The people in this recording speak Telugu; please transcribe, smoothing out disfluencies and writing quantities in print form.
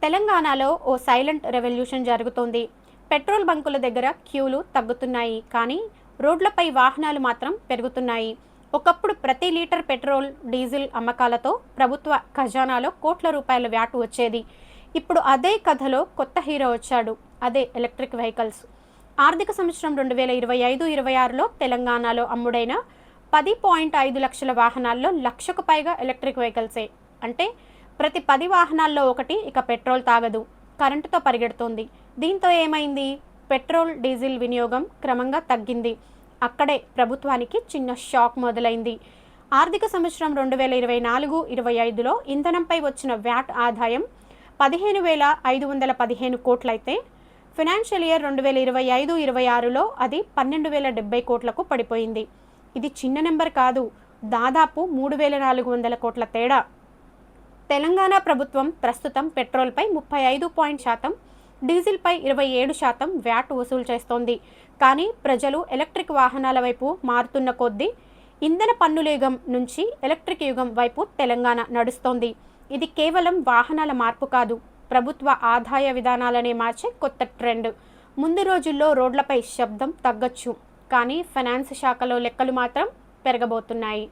తెలంగాణలో ఓ సైలెంట్ రెవల్యూషన్ జరుగుతోంది. పెట్రోల్ బంకుల దగ్గర క్యూలు తగ్గుతున్నాయి, కానీ రోడ్లపై వాహనాలు మాత్రం పెరుగుతున్నాయి. ఒకప్పుడు ప్రతి లీటర్ పెట్రోల్, డీజిల్ అమ్మకాలతో ప్రభుత్వ ఖజానాలో కోట్ల రూపాయల వ్యాటు వచ్చేది. ఇప్పుడు అదే కథలో కొత్త హీరో వచ్చాడు. అదే ఎలక్ట్రిక్ వెహికల్స్. ఆర్థిక సంవత్సరం 2025-26లో తెలంగాణలో అమ్ముడైన 10.5 లక్షల వాహనాల్లో లక్షకు పైగా ఎలక్ట్రిక్ వెహికల్సే. అంటే ప్రతి 10 వాహనాల్లో ఒకటి ఇక పెట్రోల్ తాగదు, కరెంటుతో పరిగెడుతోంది. దీంతో ఏమైంది? పెట్రోల్, డీజిల్ వినియోగం క్రమంగా తగ్గింది. అక్కడే ప్రభుత్వానికి చిన్న షాక్ మొదలైంది. ఆర్థిక సంవత్సరం 2024-25లో ఇంధనంపై వచ్చిన వ్యాట్ ఆదాయం 15,515 కోట్లయితే ఫైనాన్షియల్ ఇయర్ 2025-26లో అది 12,070 కోట్లకు పడిపోయింది. ఇది చిన్న నెంబర్ కాదు, దాదాపు 3,400 కోట్ల తేడా. తెలంగాణ ప్రభుత్వం ప్రస్తుతం పెట్రోల్పై 35%, డీజిల్పై 27% వ్యాట్ వసూలు చేస్తోంది. కానీ ప్రజలు ఎలక్ట్రిక్ వాహనాల వైపు మారుతున్న కొద్దీ ఇంధన పన్నుల యుగం నుంచి ఎలక్ట్రిక్ యుగం వైపు తెలంగాణ నడుస్తోంది. ఇది కేవలం వాహనాల మార్పు కాదు, ప్రభుత్వ ఆదాయ విధానాలనే మార్చే కొత్త ట్రెండ్. ముందు రోజుల్లో రోడ్లపై శబ్దం తగ్గొచ్చు, కానీ ఫైనాన్స్ శాఖలో లెక్కలు మాత్రం పెరగబోతున్నాయి.